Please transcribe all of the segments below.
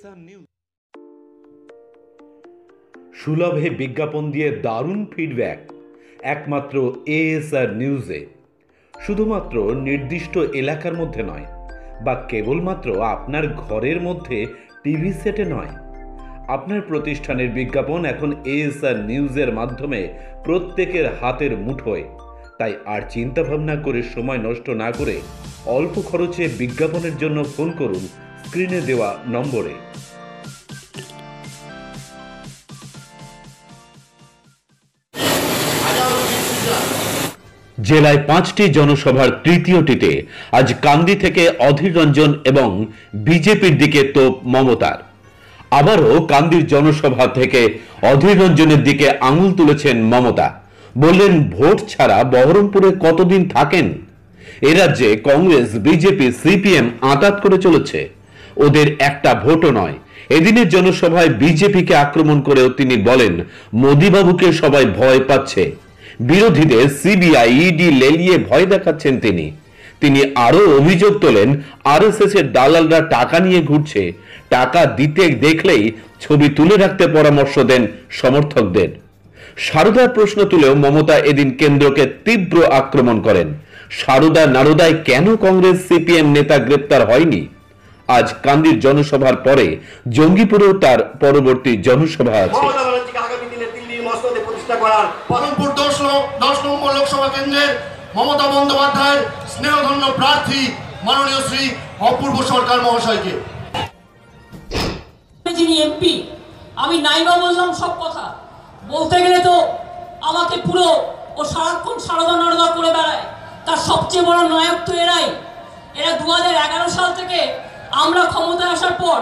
ASR news. সুলভে বিজ্ঞাপন দিয়ে দারুণ ফিডব্যাক একমাত্র ASR নিউজে। শুধুমাত্র নির্দিষ্ট এলাকার মধ্যে নয়, বা কেবলমাত্র আপনার ঘরের মধ্যে টিভি সেটে নয়, আপনার প্রতিষ্ঠানের বিজ্ঞাপন এখন ASR নিউজের মাধ্যমে প্রত্যেকের হাতের মুঠোয়। তাই আর চিন্তাভাবনা করে সময় নষ্ট না করে অল্প খরচে বিজ্ঞাপনের জন্য ফোন করুন স্ক্রিনে দেওয়া নম্বরে। জেলায় 5টি জনসভার তৃতীয়টিতে আজ কান্দি থেকে অধীর রঞ্জন এবং বিজেপির দিকে তোপ মমতার। আবারও কান্দির জনসভা থেকে অধীর রঞ্জনের দিকে আঙুল তুলেছেন মমতা। বললেন, ভোট ছাড়া বহরমপুরে কতদিন থাকেন? এ রাজ্যে কংগ্রেস, বিজেপি, সিপিএম আঁতাত করে চলেছে, ওদের একটা ভোটও নয়। এদিনের জনসভায় বিজেপিকে আক্রমণ করেও তিনি বলেন, মোদিবাবুকে সবাই ভয় পাচ্ছে। বিরোধীদের সিবিআই, ইডি লেলিয়ে ভয় দেখাচ্ছেন তিনি আরো অভিযোগ তোলেন, আরএসএস এর দালালরা টাকা নিয়ে ঘুরছে, টাকা দিতে দেখলেই ছবি তুলে রাখতে পরামর্শ দেন সমর্থকদের। সারদার প্রশ্ন তুলেও মমতা এদিন কেন্দ্রকে তীব্র আক্রমণ করেন। সারদা নারদায় কেন কংগ্রেস, সিপিএম নেতা গ্রেপ্তার হয়নি? আজ কান্দির জনসভার পরে জঙ্গিপুরেও তার পরবর্তী জনসভা আছে। বহরমপুর 10 নম্বর লোকসভা কেন্দ্রের মমতা বন্দ্যোপাধ্যায়ের স্নেহধন্য প্রার্থী মাননীয় শ্রী অপূর্ব সরকার মহাশয়কে। যিনি এমপি, আমি নাইবা বললাম সব কথা বলতে গেলে তো আমাকে পুরো ও সারাক্ষণ সারদা নারদা করে বেড়ায়। তার সবচেয়ে বড় নায়ক তো এরা 2011 সাল থেকে আমরা ক্ষমতায় আসার পর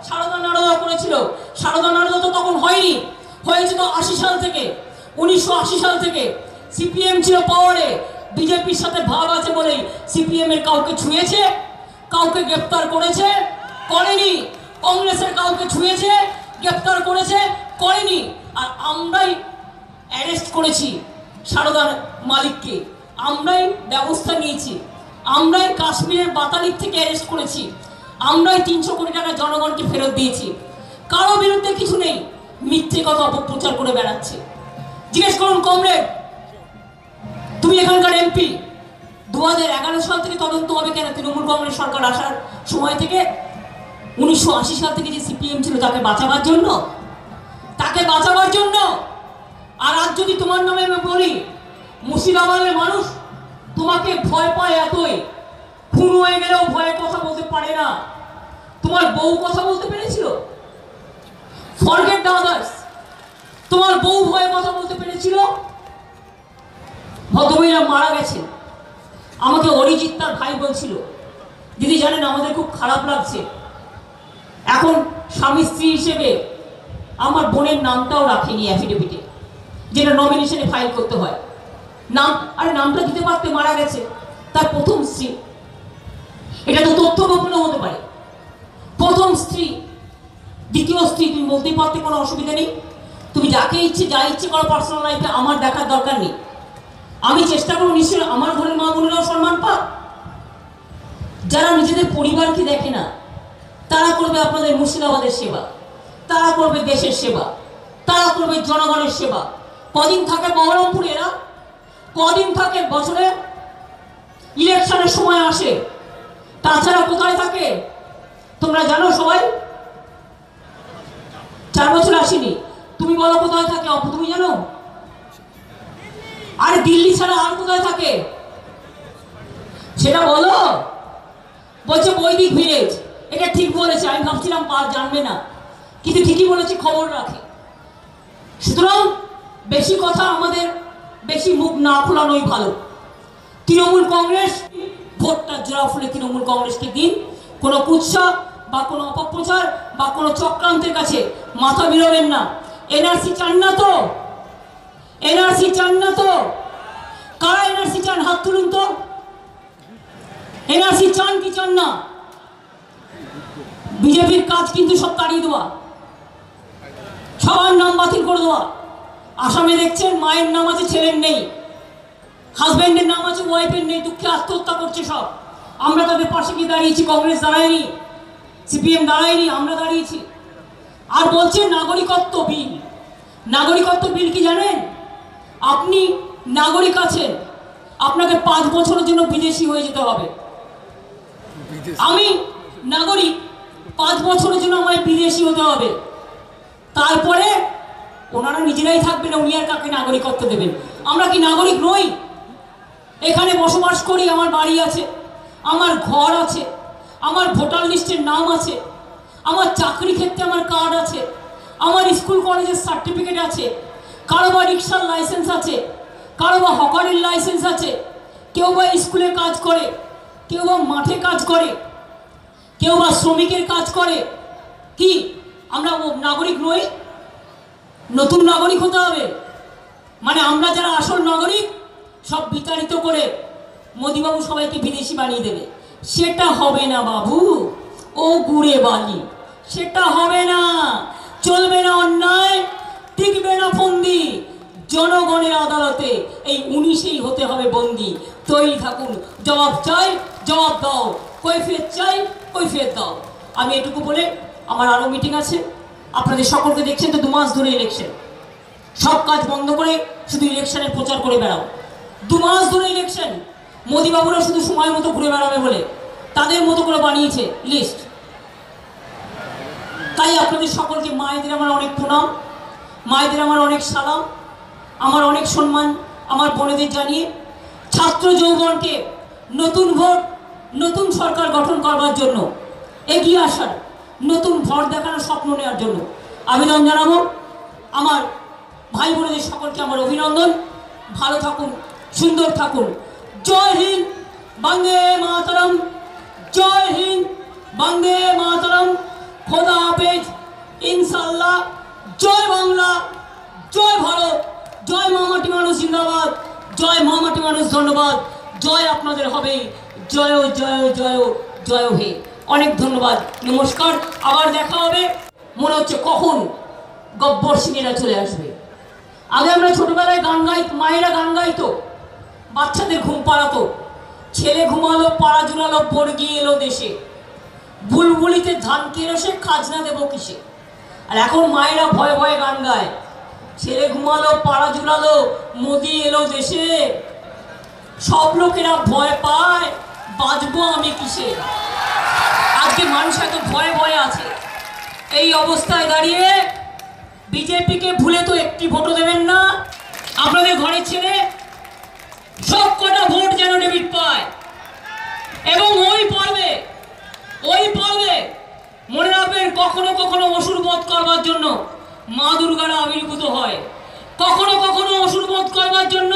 সারদা নারদা করেছিল। সারদা নারদা তো তখন হয়নি, হয়েছে তো 80 সাল থেকে। 1980 সাল থেকে সিপিএম ছিল পাওয়ারে, বিজেপির সাথে ভাব আছে বলেই সিপিএম এর কাউকে ছুঁয়েছে, কাউকে গ্রেপ্তার করেছে? করেনি। কংগ্রেসের কাউকে ছুঁয়েছে, গ্রেপ্তার করেছে? করেনি। আর আমরাই অ্যারেস্ট করেছি সারদার মালিককে, আমরাই ব্যবস্থা নিয়েছি, আমরাই কাশ্মীরের বাতালিক থেকে অ্যারেস্ট করেছি, আমরাই 300 কোটি টাকা জনগণকে ফেরত দিয়েছি। কারো বিরুদ্ধে কিছু নেই, মিথ্যে কথা অপপ্রচার করে বেড়াচ্ছে। জিজ্ঞেস করুন কমরেড, তুমি এখানকার এমপি, 2011 সাল থেকে তদন্ত হবে কেন? তৃণমূল কংগ্রেস সরকার আসার সময় থেকে 1980 সাল থেকে যে সিপিএম ছিল তাকে বাঁচাবার জন্য, তাকে বাঁচাবার জন্য। আর আজ যদি তোমার নামে আমি বলি, মুর্শিদাবাদের মানুষ তোমাকে ভয় পায় এতই, খুন হয়ে গেলেও ভয়ে কথা বলতে পারে না। তোমার বউ কথা বলতে পেরেছিল? ফরগেট দ্য আদার্স, তোমার বউ ভয়ে কথা বলতে পেরেছিল? ভদ্রমহিলা মারা গেছে, আমাকে অরিজিৎ তার ভাই বলছিল, দিদি জানেন আমাদের খুব খারাপ লাগছে, এখন স্বামী স্ত্রী হিসেবে আমার বোনের নামটাও রাখেনি অ্যাফিডেভিটে, যেটা নমিনেশনে ফাইল করতে হয়। নাম, আরে নামটা দিতে পারতে, মারা গেছে তার প্রথম স্ত্রী। এটা তো তথ্য গোপনও হতে পারে। প্রথম স্ত্রী, দ্বিতীয় স্ত্রী, তুমি বলতেই পারতে, কোনো অসুবিধা নেই। তুমি যাকে ইচ্ছে যা ইচ্ছে করো পার্সোনাল লাইফে, আমার দেখার দরকার নেই। আমি চেষ্টা করবো নিশ্চয়ই আমার ঘরের মা বোনেরাও সম্মান পাক। যারা নিজেদের পরিবারকে দেখে না, তারা করবে আপনাদের মুর্শিদাবাদের সেবা, তারা করবে দেশের সেবা, তারা করবে জনগণের সেবা। কদিন থাকে বহরমপুরে এরা? কদিন থাকে? বছরে ইলেকশনের সময় আসে, তাছাড়া কোথায় থাকে তোমরা জানো সবাই? 4 বছর আসেনি। তুমি বলো কোথায় থাকে? তুমি জানো? আরে দিল্লি ছাড়া আর কোথায় থাকে সেটা বলো। বলছে বৈদিক ভিলেজ, এটা ঠিক বলেছে। আমি ভাবছিলাম জানবে না, কিন্তু ঠিকই বলেছে, খবর রাখে। সুতরাং বেশি কথা, আমাদের বেশি মুখ না খোলানোই ভালো। তৃণমূল কংগ্রেস ভোটটা জোড়া ফুলে তৃণমূল কংগ্রেসকে দিন। কোনো কুৎসা বা কোনো অপপ্রচার বা কোনো চক্রান্তের কাছে মাথা বিরোবেন না। এনআরসি চান না তো? এনআরসি চান না তো? কারা এনআরসি চান? হাত তুলুন তো। এনআরসি চান কি চান না? বিজেপির কাজ কিন্তু সব তাড়িয়ে দেওয়া, সবার নাম বাতিল করে দেওয়া। আসামে দেখছেন মায়ের নাম আছে, ছেলের নেই, হাজব্যান্ডের নাম আছে, ওয়াইফের নেই, দুঃখে আত্মহত্যা করছে সব। আমরা তাদের পাশে গিয়ে দাঁড়িয়েছি, কংগ্রেস দাঁড়ায়নি, সিপিএম দাঁড়ায়নি, আমরা দাঁড়িয়েছি। আর বলছে নাগরিকত্ব বিল। নাগরিকত্ব বিল কি জানেন? আপনি নাগরিক আছেন, আপনাকে 5 বছরের জন্য বিদেশি হয়ে যেতে হবে। আমি নাগরিক, 5 বছরের জন্য আমায় বিদেশি হতে হবে। তারপরে ওনারা নিজেরাই থাকবেন, উনি আর কাকে নাগরিকত্ব দেবেন? আমরা কি নাগরিক নই? এখানে বসবাস করি, আমার বাড়ি আছে, আমার ঘর আছে, আমার ভোটার লিস্টের নাম আছে, আমার চাকরি ক্ষেত্রে আমার কার্ড আছে, আমার স্কুল কলেজের সার্টিফিকেট আছে, কারো বা রিক্সার লাইসেন্স আছে, কারো বা হকারের লাইসেন্স আছে, কেউ বা স্কুলে কাজ করে, কেউ বা মাঠে কাজ করে, কেউ বা শ্রমিকের কাজ করে। কি আমরা নাগরিক নই? নতুন নাগরিক হতে হবে। মানে আমরা যারা আসল নাগরিক সব বিতাড়িত করে মোদিবাবু সবাইকে বিদেশি বানিয়ে দেবে। সেটা হবে না বাবু, ও গুড়ে বালি, সেটা হবে না। চলবে না অন্যায়, টিকবে না ফন্দি। জনগণের আদালতে এই 19-এই হতে হবে বন্দি। তৈরি থাকুন, জবাব চাই, জবাব দাও, কৈফিয়ত চাই, কৈফিয়ত দাও। আমি এটুকু বলে আমার আরও মিটিং আছে। আপনাদের সকলকে দেখছেন তো, 2 মাস ধরে ইলেকশন, সব কাজ বন্ধ করে শুধু ইলেকশনের প্রচার করে বেড়াও। 2 মাস ধরে ইলেকশন, মোদিবাবুরা শুধু সময় মতো ঘুরে বেড়াবে বলে তাদের মতো করে বানিয়েছে লিস্ট। তাই আপনাদের সকলকে মায়েদের আমার অনেক প্রণাম, মায়েদের আমার অনেক সালাম, আমার অনেক সম্মান আমার বোনেদের জানিয়ে ছাত্র যৌবনকে নতুন ভোট, নতুন সরকার গঠন করবার জন্য এগিয়ে আসার, নতুন ভোট দেখানোর স্বপ্ন নেওয়ার জন্য আবেদন জানাবো। আমার ভাই বোনেদের সকলকে আমার অভিনন্দন। ভালো থাকুন, সুন্দর থাকুন। জয় হিন্দ, বন্দে মাতরম। জয় হিন্দ, বন্দে মাতরম। খোদা হাফেজ, ইনশাল্লাহ। জয় বাংলা, জয় ভারত, জয় মামাটি মানুষ জিন্দাবাদ, জয় মামাটি মানুষ ধন্যবাদ। জয় আপনাদের হবে, জয় জয় জয় জয় হে। অনেক ধন্যবাদ, নমস্কার। আবার দেখা হবে। মনে হচ্ছে কখন গব্বর সিংয়েরা চলে আসবে। আগে আমরা ছোটবেলায় গান মায়েরা গান গাইতো, বাচ্চাদের ঘুম পাড়াতো। ছেলে ঘুমালো, পাড়া জুড়ালো, বর্গি এলো দেশে, বুলবুলিতে ধান কেরসে, খাজনা দেবো কিসে। আর এখন মায়েরা ভয়ে ভয়ে গান গায়, ছেলে ঘুমালো, পাড়া জুড়ালো, মোদি এলো দেশে। সব লোকেরা ভয় পায়, বাঁচবো আমি কিসে। আজকে মানুষ এত ভয়ে ভয়ে আছে। এই অবস্থায় দাঁড়িয়ে বিজেপিকে ভুলে তো একটি ভোটও দেবেন না। আপনাদের ঘরের ছেলে সব কটা ভোট যেন ডেবিট পায়, এবং ওই পর্বে মনে রাখবেন, কখনো কখনো অসুর বধ করবার জন্য মা দুর্গারা আবির্ভূত হয়, কখনো কখনো অসুর বধ করবার জন্য